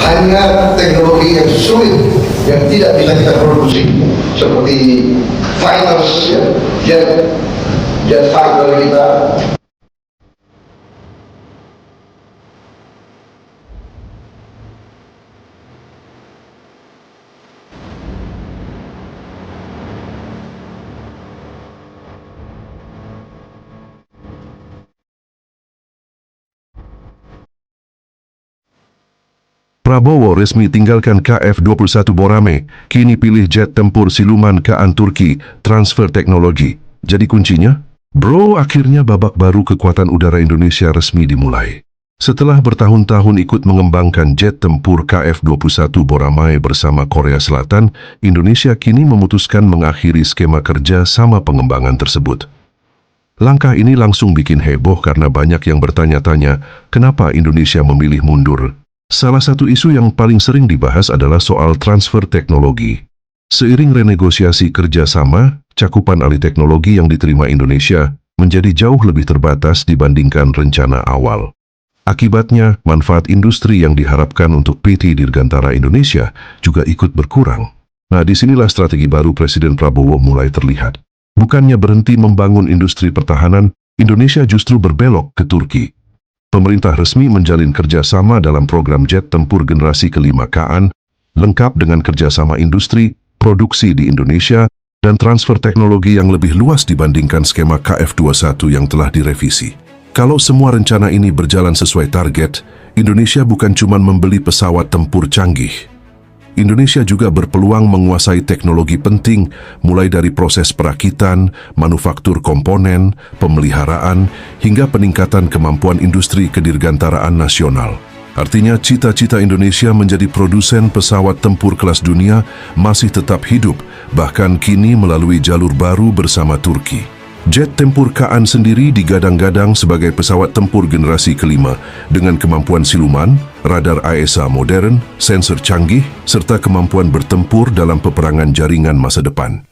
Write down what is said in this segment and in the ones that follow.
hanya teknologi yang sulit yang tidak bisa kita produksi seperti fighters, ya, jet fighter kita. Prabowo resmi tinggalkan KF-21 Borame, kini pilih jet tempur siluman KAAN Turki, transfer teknologi. Jadi kuncinya? Bro, akhirnya babak baru kekuatan udara Indonesia resmi dimulai. Setelah bertahun-tahun ikut mengembangkan jet tempur KF-21 Borame bersama Korea Selatan, Indonesia kini memutuskan mengakhiri skema kerja sama pengembangan tersebut. Langkah ini langsung bikin heboh karena banyak yang bertanya-tanya, kenapa Indonesia memilih mundur? Salah satu isu yang paling sering dibahas adalah soal transfer teknologi. Seiring renegosiasi kerjasama, cakupan alih teknologi yang diterima Indonesia menjadi jauh lebih terbatas dibandingkan rencana awal. Akibatnya, manfaat industri yang diharapkan untuk PT Dirgantara Indonesia juga ikut berkurang. Nah, disinilah strategi baru Presiden Prabowo mulai terlihat. Bukannya berhenti membangun industri pertahanan, Indonesia justru berbelok ke Turki. Pemerintah resmi menjalin kerjasama dalam program jet tempur generasi kelima KAAN, lengkap dengan kerjasama industri, produksi di Indonesia, dan transfer teknologi yang lebih luas dibandingkan skema KF-21 yang telah direvisi. Kalau semua rencana ini berjalan sesuai target, Indonesia bukan cuma membeli pesawat tempur canggih. Indonesia juga berpeluang menguasai teknologi penting, mulai dari proses perakitan, manufaktur komponen, pemeliharaan, hingga peningkatan kemampuan industri kedirgantaraan nasional. Artinya, cita-cita Indonesia menjadi produsen pesawat tempur kelas dunia masih tetap hidup, bahkan kini melalui jalur baru bersama Turki. Jet tempur KAAN sendiri digadang-gadang sebagai pesawat tempur generasi kelima dengan kemampuan siluman, radar AESA modern, sensor canggih, serta kemampuan bertempur dalam peperangan jaringan masa depan.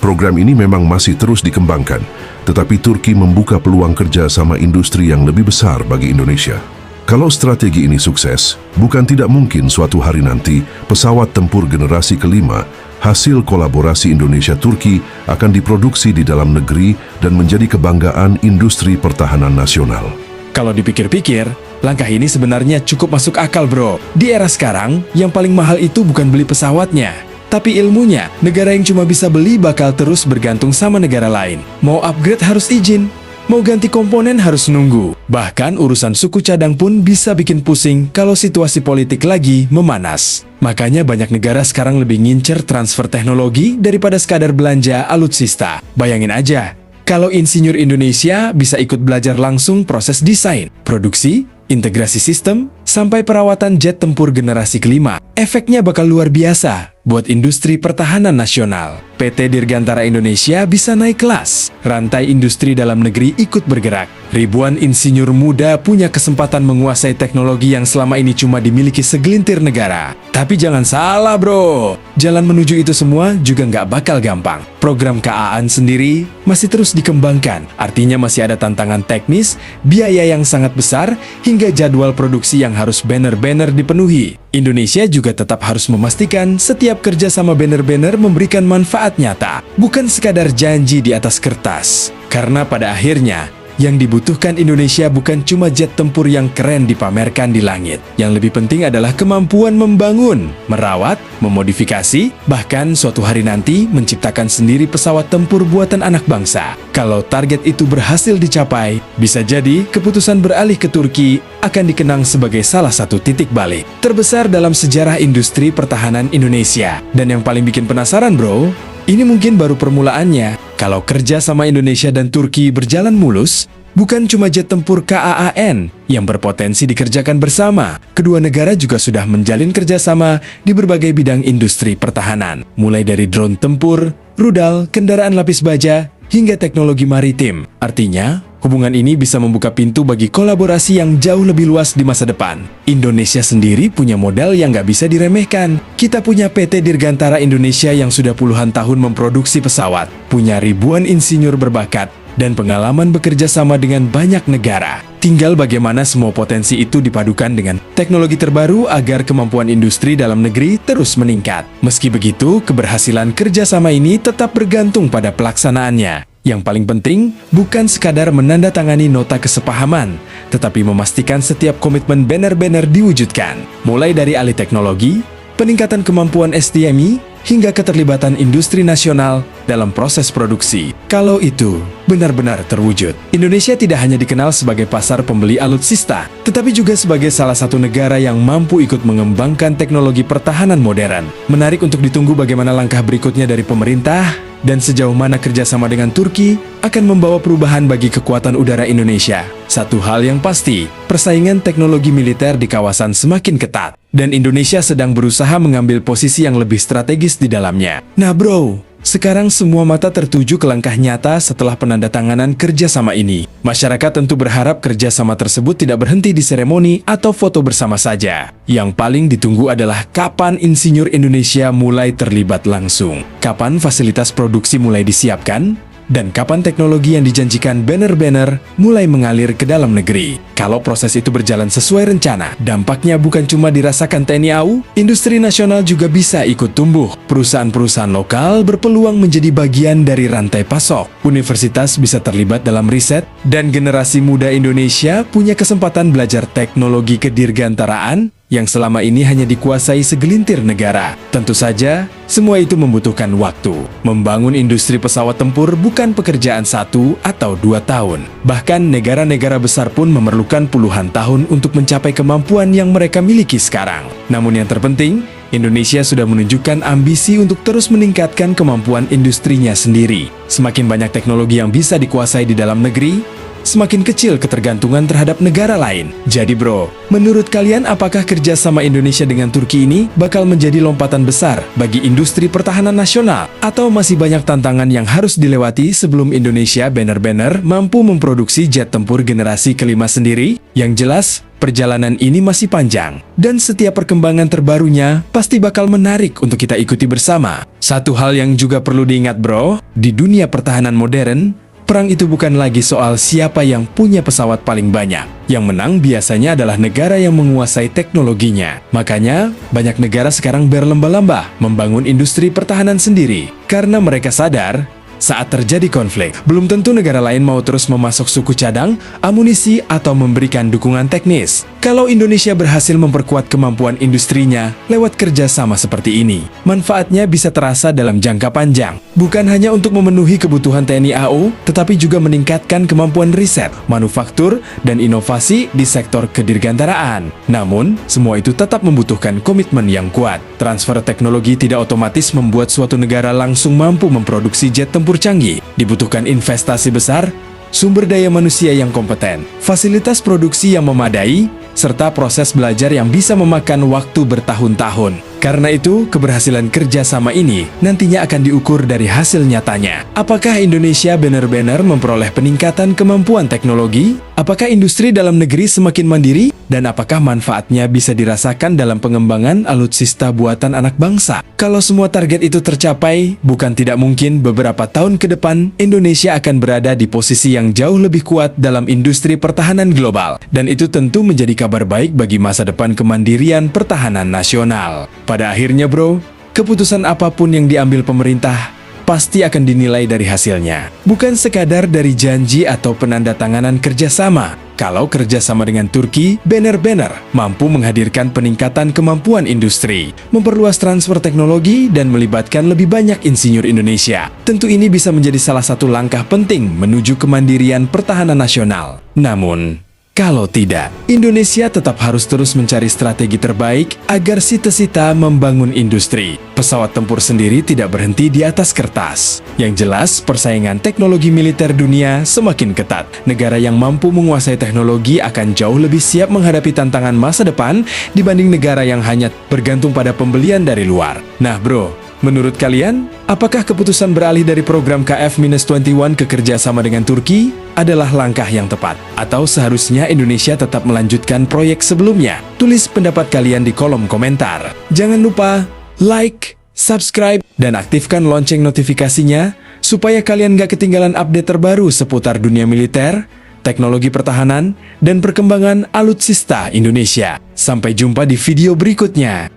Program ini memang masih terus dikembangkan, tetapi Turki membuka peluang kerja sama industri yang lebih besar bagi Indonesia. Kalau strategi ini sukses, bukan tidak mungkin suatu hari nanti pesawat tempur generasi kelima hasil kolaborasi Indonesia-Turki akan diproduksi di dalam negeri dan menjadi kebanggaan industri pertahanan nasional. Kalau dipikir-pikir, langkah ini sebenarnya cukup masuk akal, bro. Di era sekarang, yang paling mahal itu bukan beli pesawatnya, tapi ilmunya. Negara yang cuma bisa beli bakal terus bergantung sama negara lain. Mau upgrade harus izin, mau ganti komponen harus nunggu. Bahkan urusan suku cadang pun bisa bikin pusing kalau situasi politik lagi memanas. Makanya banyak negara sekarang lebih ngincer transfer teknologi daripada sekadar belanja alutsista. Bayangin aja, kalau insinyur Indonesia bisa ikut belajar langsung proses desain, produksi, integrasi sistem, sampai perawatan jet tempur generasi kelima. Efeknya bakal luar biasa buat industri pertahanan nasional. PT Dirgantara Indonesia bisa naik kelas, rantai industri dalam negeri ikut bergerak. Ribuan insinyur muda punya kesempatan menguasai teknologi yang selama ini cuma dimiliki segelintir negara. Tapi jangan salah, bro, jalan menuju itu semua juga nggak bakal gampang. Program KAAN sendiri masih terus dikembangkan, artinya masih ada tantangan teknis, biaya yang sangat besar, hingga jadwal produksi yang harus benar-benar dipenuhi. Indonesia juga tetap harus memastikan setiap kerjasama banner-banner memberikan manfaat nyata, bukan sekadar janji di atas kertas. Karena pada akhirnya, yang dibutuhkan Indonesia bukan cuma jet tempur yang keren dipamerkan di langit. Yang lebih penting adalah kemampuan membangun, merawat, memodifikasi, bahkan suatu hari nanti menciptakan sendiri pesawat tempur buatan anak bangsa. Kalau target itu berhasil dicapai, bisa jadi keputusan beralih ke Turki akan dikenang sebagai salah satu titik balik terbesar dalam sejarah industri pertahanan Indonesia. Dan yang paling bikin penasaran, bro, ini mungkin baru permulaannya. Kalau kerja sama Indonesia dan Turki berjalan mulus, bukan cuma jet tempur KAAN yang berpotensi dikerjakan bersama. Kedua negara juga sudah menjalin kerjasama di berbagai bidang industri pertahanan. Mulai dari drone tempur, rudal, kendaraan lapis baja, hingga teknologi maritim. Artinya, hubungan ini bisa membuka pintu bagi kolaborasi yang jauh lebih luas di masa depan. Indonesia sendiri punya modal yang nggak bisa diremehkan. Kita punya PT Dirgantara Indonesia yang sudah puluhan tahun memproduksi pesawat, punya ribuan insinyur berbakat, dan pengalaman bekerja sama dengan banyak negara. Tinggal bagaimana semua potensi itu dipadukan dengan teknologi terbaru agar kemampuan industri dalam negeri terus meningkat. Meski begitu, keberhasilan kerjasama ini tetap bergantung pada pelaksanaannya. Yang paling penting, bukan sekadar menandatangani nota kesepahaman, tetapi memastikan setiap komitmen benar-benar diwujudkan. Mulai dari alih teknologi, peningkatan kemampuan SDMI, hingga keterlibatan industri nasional dalam proses produksi. Kalau itu benar-benar terwujud, Indonesia tidak hanya dikenal sebagai pasar pembeli alutsista, tetapi juga sebagai salah satu negara yang mampu ikut mengembangkan teknologi pertahanan modern. Menarik untuk ditunggu bagaimana langkah berikutnya dari pemerintah dan sejauh mana kerjasama dengan Turki akan membawa perubahan bagi kekuatan udara Indonesia. Satu hal yang pasti, persaingan teknologi militer di kawasan semakin ketat, dan Indonesia sedang berusaha mengambil posisi yang lebih strategis di dalamnya. Nah bro, sekarang semua mata tertuju ke langkah nyata setelah penandatanganan kerjasama ini. Masyarakat tentu berharap kerjasama tersebut tidak berhenti di seremoni atau foto bersama saja. Yang paling ditunggu adalah kapan insinyur Indonesia mulai terlibat langsung, kapan fasilitas produksi mulai disiapkan, dan kapan teknologi yang dijanjikan banner-banner mulai mengalir ke dalam negeri. Kalau proses itu berjalan sesuai rencana, dampaknya bukan cuma dirasakan TNI AU, industri nasional juga bisa ikut tumbuh. Perusahaan-perusahaan lokal berpeluang menjadi bagian dari rantai pasok. Universitas bisa terlibat dalam riset, dan generasi muda Indonesia punya kesempatan belajar teknologi kedirgantaraan yang selama ini hanya dikuasai segelintir negara. Tentu saja, semua itu membutuhkan waktu. Membangun industri pesawat tempur bukan pekerjaan 1 atau 2 tahun. Bahkan negara-negara besar pun memerlukan puluhan tahun untuk mencapai kemampuan yang mereka miliki sekarang. Namun yang terpenting, Indonesia sudah menunjukkan ambisi untuk terus meningkatkan kemampuan industrinya sendiri. Semakin banyak teknologi yang bisa dikuasai di dalam negeri, semakin kecil ketergantungan terhadap negara lain. Jadi bro, menurut kalian apakah kerjasama Indonesia dengan Turki ini bakal menjadi lompatan besar bagi industri pertahanan nasional? Atau masih banyak tantangan yang harus dilewati sebelum Indonesia benar-benar mampu memproduksi jet tempur generasi kelima sendiri? Yang jelas, perjalanan ini masih panjang, dan setiap perkembangan terbarunya pasti bakal menarik untuk kita ikuti bersama. Satu hal yang juga perlu diingat bro, di dunia pertahanan modern, perang itu bukan lagi soal siapa yang punya pesawat paling banyak. Yang menang biasanya adalah negara yang menguasai teknologinya. Makanya, banyak negara sekarang berlomba-lomba membangun industri pertahanan sendiri. Karena mereka sadar, saat terjadi konflik, belum tentu negara lain mau terus memasok suku cadang, amunisi, atau memberikan dukungan teknis. Kalau Indonesia berhasil memperkuat kemampuan industrinya lewat kerjasama seperti ini, manfaatnya bisa terasa dalam jangka panjang. Bukan hanya untuk memenuhi kebutuhan TNI AU, tetapi juga meningkatkan kemampuan riset, manufaktur, dan inovasi di sektor kedirgantaraan. Namun, semua itu tetap membutuhkan komitmen yang kuat. Transfer teknologi tidak otomatis membuat suatu negara langsung mampu memproduksi jet tempur canggih. Dibutuhkan investasi besar, sumber daya manusia yang kompeten, fasilitas produksi yang memadai, serta proses belajar yang bisa memakan waktu bertahun-tahun. Karena itu, keberhasilan kerjasama ini nantinya akan diukur dari hasil nyatanya. Apakah Indonesia benar-benar memperoleh peningkatan kemampuan teknologi? Apakah industri dalam negeri semakin mandiri? Dan apakah manfaatnya bisa dirasakan dalam pengembangan alutsista buatan anak bangsa? Kalau semua target itu tercapai, bukan tidak mungkin beberapa tahun ke depan Indonesia akan berada di posisi yang jauh lebih kuat dalam industri pertahanan global. Dan itu tentu menjadi kabar baik bagi masa depan kemandirian pertahanan nasional. Pada akhirnya bro, keputusan apapun yang diambil pemerintah pasti akan dinilai dari hasilnya. Bukan sekadar dari janji atau penandatanganan kerjasama. Kalau kerjasama dengan Turki benar-benar mampu menghadirkan peningkatan kemampuan industri, memperluas transfer teknologi, dan melibatkan lebih banyak insinyur Indonesia, tentu ini bisa menjadi salah satu langkah penting menuju kemandirian pertahanan nasional. Namun, kalau tidak, Indonesia tetap harus terus mencari strategi terbaik agar cita-cita membangun industri pesawat tempur sendiri tidak berhenti di atas kertas. Yang jelas, persaingan teknologi militer dunia semakin ketat. Negara yang mampu menguasai teknologi akan jauh lebih siap menghadapi tantangan masa depan dibanding negara yang hanya bergantung pada pembelian dari luar. Nah bro, menurut kalian, apakah keputusan beralih dari program KF-21 ke kerjasama dengan Turki adalah langkah yang tepat? Atau seharusnya Indonesia tetap melanjutkan proyek sebelumnya? Tulis pendapat kalian di kolom komentar. Jangan lupa like, subscribe, dan aktifkan lonceng notifikasinya supaya kalian gak ketinggalan update terbaru seputar dunia militer, teknologi pertahanan dan perkembangan alutsista Indonesia. Sampai jumpa di video berikutnya.